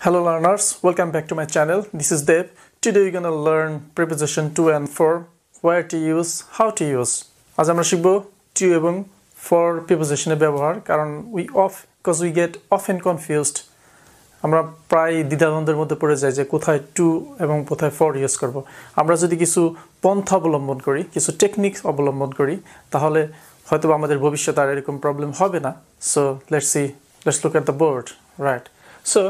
Hello learners, welcome back to my channel. This is Dev. Today we're gonna learn preposition to and for, where to use, how to use. আজ আমরা শিখব to এবং for preposition এর ব্যবহার কারণ because we get often confused. আমরা প্রায় দ্বিধাদ্বন্দ্বের মধ্যে পড়ে যাই যে কোথায় to এবং কোথায় for ইউজ করব। আমরা যদি কিছু পন্থা অবলম্বন করি, কিছু টেকনিক অবলম্বন করি তাহলে হয়তো আমাদের ভবিষ্যতে আর এরকম প্রবলেম হবে না। So let's look at the board, right? So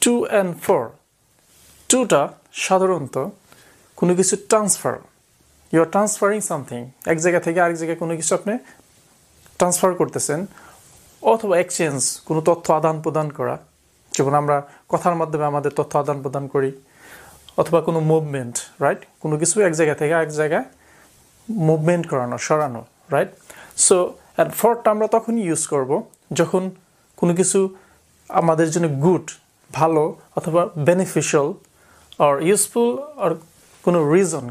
to and for. To-টা সাধারণত কোনো কিছু transfer. You are transferring something. এক জায়গা থেকে আরেক জায়গায় কোনো কিছু আপনি ট্রান্সফার করতেছেন অথবা এক্সচেঞ্জ, কোনো তথ্য আদান প্রদান করা, যেমন আমরা কথার মাধ্যমে আমাদের তথ্য আদান প্রদান করি, অথবা কোনো মুভমেন্ট, রাইট? কোনো কিছু এক জায়গা থেকে আরেক জায়গায় মুভমেন্ট করানো, সরানো, রাইট? সো অ্যান্ড ফরটা আমরা তখনই ইউজ করব যখন কোনো কিছু আমাদের জন্য গুড, ভালো অথবা বেনিফিশিয়াল অর ইউজফুল অর কোনো রিজন,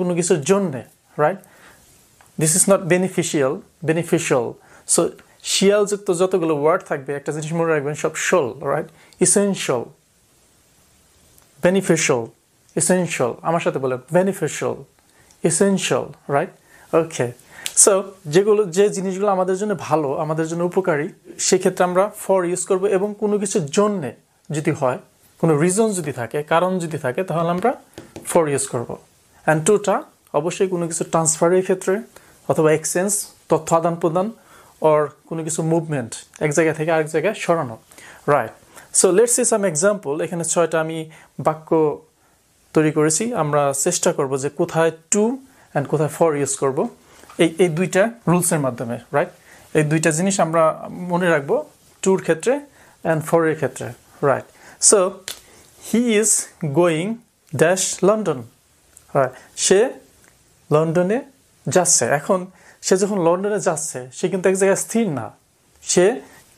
কোনো কিছুর জন্যে, right? This is not beneficial. So শিয়ালযুক্ত যতগুলো ওয়ার্ড থাকবে একটা জিনিস মনে রাখবেন, সব শোল, রাইট? ইসেনশিয়াল, বেনিফিশিয়াল, ইসেনশিয়াল, আমার সাথে বলে বেনিফিশিয়াল, ইসেনশিয়াল, রাইট? ওকে, সো যে জিনিসগুলো আমাদের জন্য ভালো, আমাদের জন্য উপকারী, সেক্ষেত্রে আমরা ফর ইউজ করব এবং কোনো কিছুর জন্যে যদি হয়, কোনো রিজন যদি থাকে, কারণ যদি থাকে, তাহলে আমরা ফর ইউজ করব। অ্যান্ড টুটা অবশ্যই কোনো কিছু ট্রান্সফারের ক্ষেত্রে অথবা এক্সচেঞ্জ, তথ্য আদান প্রদান অর কোনো কিছু মুভমেন্ট, এক জায়গা থেকে আরেক জায়গায় সরানো, right? So let's see some example. এখানে 6টা আমি বাক্য তৈরি করেছি। আমরা চেষ্টা করব যে কোথায় টু অ্যান্ড কোথায় ফর ইউজ করব এই দুইটা রুলসের মাধ্যমে, রাইট? এই দুইটা জিনিস আমরা মনে রাখবো টুর ক্ষেত্রে অ্যান্ড ফরের ক্ষেত্রে, right? So he is going dash London, right? সে লন্ডনে যাচ্ছে। এখন সে যখন লন্ডনে যাচ্ছে, সে কিন্তু এক জায়গায় স্থির না, সে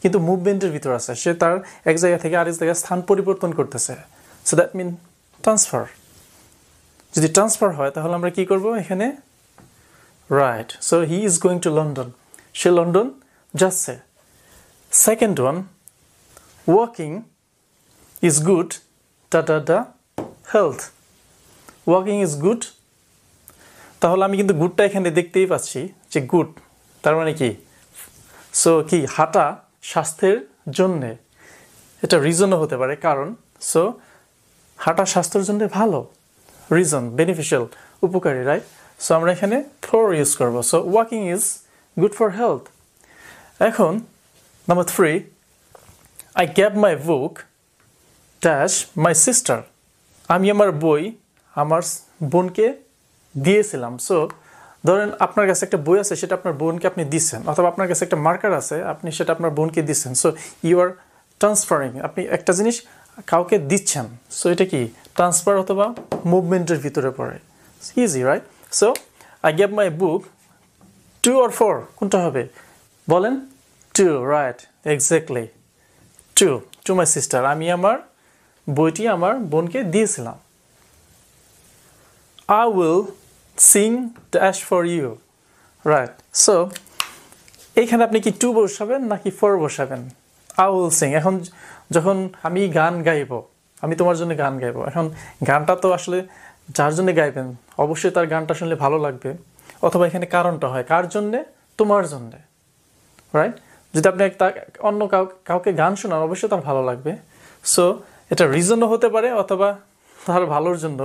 কিন্তু মুভমেন্টের ভিতর আছে, সে তার এক জায়গা থেকে আরেক জায়গায় স্থান পরিবর্তন করতেছে। So that mean transfer. যদি ট্রান্সফার হয় তাহলে আমরা কি করব এখানে, right? So he is going to London, সে লন্ডন যাচ্ছে। Second one, walking is good health. Walking is good, তাহলে আমি কিন্তু গুডটা এখানে দেখতেই পাচ্ছি যে গুড, তার মানে কি? সো কি হাঁটা স্বাস্থ্যের জন্যে, এটা রিজনও হতে পারে, কারণ। সো হাঁটা স্বাস্থ্যের জন্য ভালো, রিজন, বেনিফিশিয়াল, উপকারী, রাইট? সো আমরা এখানে ফর ইউজ করব। So walking is good for health. এখন number 3, I gave my book dash my sister. আমি আমার বই আমার বোনকে দিয়েছিলাম। সো ধরেন আপনার কাছে একটা বই আছে, সেটা আপনার বোনকে আপনি দিচ্ছেন, অথবা আপনার কাছে একটা মার্কার আছে, আপনি সেটা আপনার বোনকে দিচ্ছেন। সো ইউ আর ট্রান্সফারিং, আপনি একটা জিনিস কাউকে দিচ্ছেন। সো এটা কি ট্রান্সফার অথবা মুভমেন্টের ভিতরে পড়ে। Easy, right? So I gave my book to or for, কোনটা হবে বলেন? To, right? Exactly, to my sister. আমি আমার বইটি আমার বোনকে দিয়েছিলাম। I will sing dash for you, right? So এখানে আপনি কি টু বসাবেন নাকি ফর বসাবেন? I will sing। এখন যখন আমি গান গাইব, আমি তোমার জন্য গান গাইব, এখন গানটা তো আসলে যার জন্য গাইবেন অবশ্যই তার গানটা শুনলে ভালো লাগবে, অথবা এখানে কারণটা হয় কার জন্যে? তোমার জন্যে, রাইট? যদি আপনি অন্য কাউকে গান শোনান অবশ্যই তার ভালো লাগবে। সো এটা রিজনও হতে পারে অথবা তার ভালোর জন্য।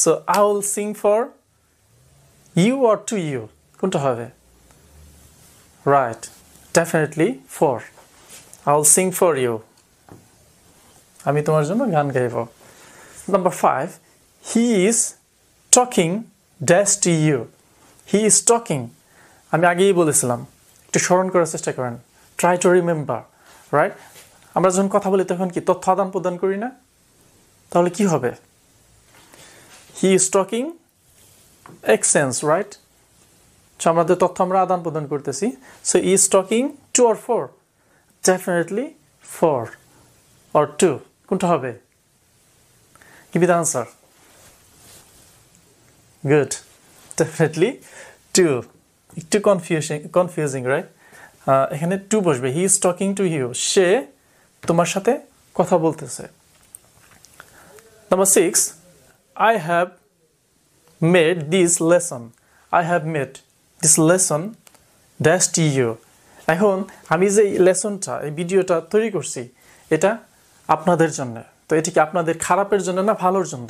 So I will sing for you or to you, কোনটা হবে? Right, definitely for. I will sing for you, আমি তোমার জন্য গান গাইব। Number 5, he is talking dash to you. He is talking, আমি আগেই বলেছিলাম, একটু স্মরণ করার চেষ্টা করেন, ট্রাই টু রিমেম্বার, রাইট? আমরা যখন কথা বলি তখন কি তথ্য আদান প্রদান করি না? তাহলে কি হবে? He is talking exchange, right? So আমাদের তথ্য আমরা আদান প্রদান করতেছি। So is talking to or for? Definitely for or to, কোনটা হবে? Give me the answer. Good, definitely to. একটু কনফিউজিং, রাইট? এখানে টু বসবে। He is talking to you, সে তোমার সাথে কথা বলতেছে। Number 6, I have made this lesson. I have made this lesson dash to you. এখন আমি যে লেসনটা এই ভিডিওটা তৈরি করছি এটা আপনাদের জন্য। তো এটা কি আপনাদের খারাপের জন্য না ভালোর জন্য?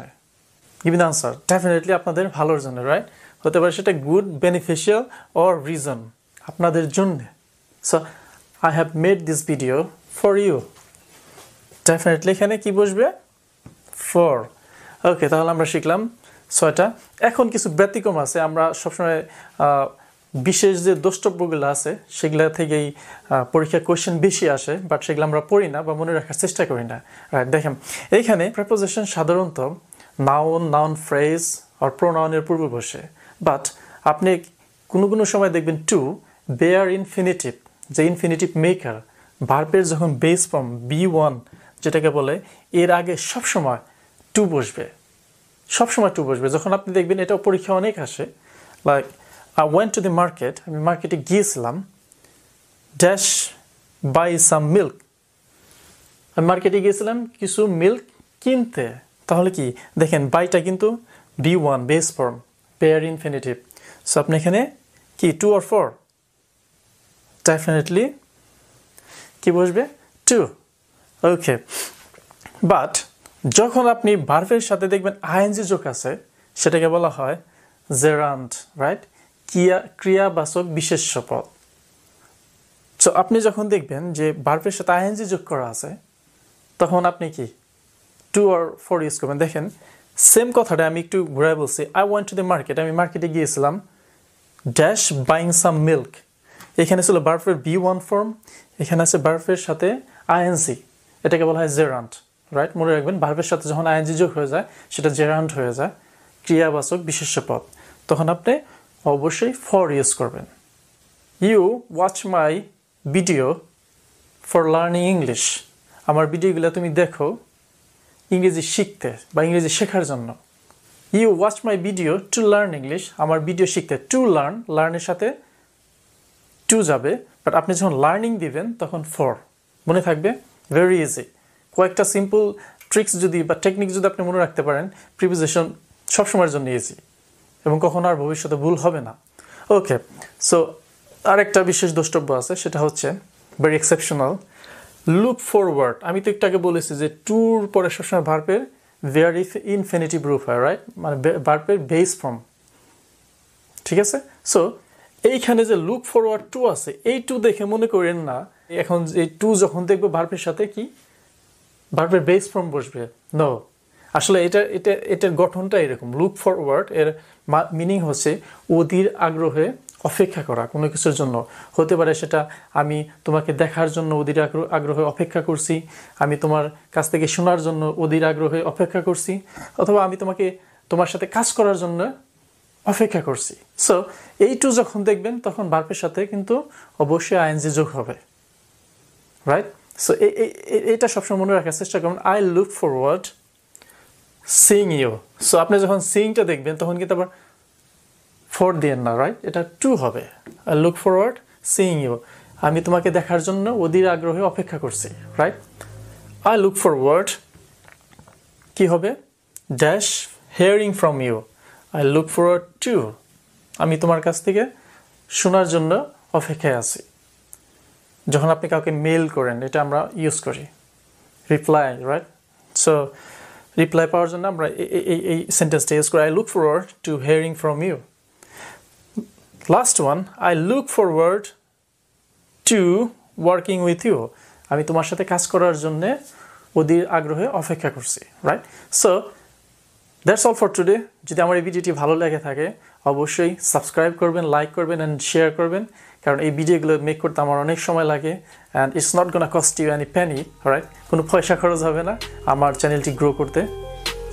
Give me the answer. Definitely আপনাদের ভালোর জন্য, right? হতে পারে সেটা good, beneficial or reason. আপনাদের জন্য। So I have made this video for you. Definitely এখানে কি বসবে? For. ওকে, তাহলে আমরা শিখলাম 6টা। এখন কিছু ব্যতিক্রম আছে। আমরা সবসময় বিশেষ যে দ্রষ্টব্যগুলো আছে সেগুলা থেকেই পরীক্ষা কোশ্চেন বেশি আসে, বাট সেগুলো আমরা পড়ি না বা মনে রাখার চেষ্টা করি না। রাইট, দেখেন এইখানে প্রিপোজিশন সাধারণত নাউন, নাউন ফ্রেজ আর প্রোনাউনের পূর্বে বসে, বাট আপনি কোনো সময় দেখবেন টু বেয়ার ইনফিনিটিভ, যে ইনফিনিটিভ মেকার ভার্বের যখন বেস ফর্ম B1 যেটাকে বলে, এর আগে সবসময় টু বসবে, সবসময় টু বসবে। যখন আপনি দেখবেন এটা পরীক্ষা অনেক আসে, like I went to the market, আমি মার্কেটে গিয়েছিলাম, ড্যাশ বাই সাম মিল্ক, আমি মার্কেটে গিয়েছিলাম কিছু মিল্ক কিনতে। তাহলে কি দেখেন বাইটা কিন্তু B1 base form pair infinitive. So আপনি এখানে কি টু অর ফর? ডেফিনেটলি কি বসবে? টু। ওকে, বাট যখন আপনি ভার্বের সাথে দেখবেন আইএনজি যোগ আছে সেটাকে বলা হয় জেরান্ড, রাইট? ক্রিয়াবাচক বিশেষ্য পদ। সো আপনি যখন দেখবেন যে ভার্বের সাথে আইএনজি যোগ করা আছে তখন আপনি কি টু অর ফর ইউজ করবেন। দেখেন সেম কথাটা আমি একটু ঘুরাই বলছি, I went to the market, আমি মার্কেটে গিয়েছিলাম, ড্যাশ বাইং সাম মিল্ক, এখানে ছিল ভার্বের B1 ফর্ম, এখানে আছে ভার্বের সাথে আইএনজি, এটাকে বলা হয় জেরান্ড, রাইট? মনে রাখবেন ভার্বের সাথে যখন আইএনজি যোগ হয়ে যায় সেটা জেরান্ড হয়ে যায়, ক্রিয়াবাচক বিশেষ্য পদ। তখন আপনি অবশ্যই ফর ইউজ করবেন। You watch my video for learning English, আমার ভিডিওগুলো তুমি দেখো ইংরেজি শিখতে বা ইংরেজি শেখার জন্য। You watch my video to learn English, আমার ভিডিও শিখতে, টু লার্ন, লার্নের সাথে টু যাবে, বাট আপনি যখন লার্নিং দিবেন তখন ফর। মনে থাকবে, ভেরি ইজি। কয়েকটা সিম্পল ট্রিক্স যদি বা টেকনিক যদি আপনি মনে রাখতে পারেন, প্রিপোজিশন সবসময়ের জন্য ইজি এবং কখনো আর ভবিষ্যতে ভুল হবে না। ওকে, সো আরেকটা বিশেষ দ্রষ্টব্য আছে, সেটা হচ্ছে ভেরি এক্সেপশনাল, লুক ফরওয়ার্ড। আমি তো একটু আগে বলেছি যে টুর পরে সবসময় ভার্বের ভেরি ইনফিনিটিভ রূপ হয়, রাইট? মানে ভার্বের বেস ফর্ম, ঠিক আছে? সো এইখানে যে লুক ফরওয়ার্ড টু আছে, এই টু দেখে মনে করেন না এখন এই টু যখন দেখবো ভার্বের সাথে কি ভার্বের বেস ফর্ম বসবে। নো, আসলে এটার গঠনটা এরকম। লুক ফরওয়ার্ড এর মিনিং হচ্ছে অধীর আগ্রহে অপেক্ষা করা কোনো কিছুর জন্য। হতে পারে সেটা আমি তোমাকে দেখার জন্য অধীর আগ্রহে অপেক্ষা করছি, আমি তোমার কাছ থেকে শোনার জন্য অধীর আগ্রহে অপেক্ষা করছি, অথবা আমি তোমার সাথে কাজ করার জন্য অপেক্ষা করছি। সো এই টু যখন দেখবেন তখন ভার্বের সাথে কিন্তু অবশ্যই আইএনজি যোগ হবে, রাইট? সো এটা সবসময় মনে রাখার চেষ্টা করুন, I look forward seeing you. So আপনি যখন সিইংটা দেখবেন তখন কিন্তু আবার ফর দিয়েন না, রাইট? এটা টু হবে। I look forward seeing you, আমি তোমাকে দেখার জন্য অধীর আগ্রহে অপেক্ষা করছি, রাইট? আই লুক ফরওয়ার্ড কি হবে? Dash hearing from you, I look forward to, আমি তোমার কাছ থেকে শোনার জন্য অপেক্ষায় আছি। যখন আপনি কাউকে মেইল করেন, এটা আমরা ইউজ করি রিপ্লাই, রাইট? সো রিপ্লাই পাওয়ার জন্য আমরা এই সেন্টেন্সটা ইউজ করি, I look forward to hearing from you. Last one, I look forward to working with you, আমি তোমার সাথে কাজ করার জন্য অধীর আগ্রহে অপেক্ষা করছি, right? So that's all for today. যদি আমার এই ভিডিওটি ভালো লেগে থাকে অবশ্যই সাবস্ক্রাইব করবেন, লাইক করবেন অ্যান্ড শেয়ার করবেন, কারণ এই ভিডিওগুলো মেক করতে আমার অনেক সময় লাগে and it's not gonna cost you any penny, right? কোনো পয়সা খরচ হবে না, আমার চ্যানেলটি গ্রো করতে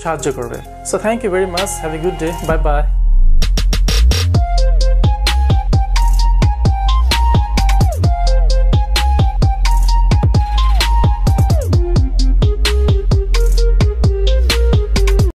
সাহায্য করবে। So thank you very much, have a good day, bye by.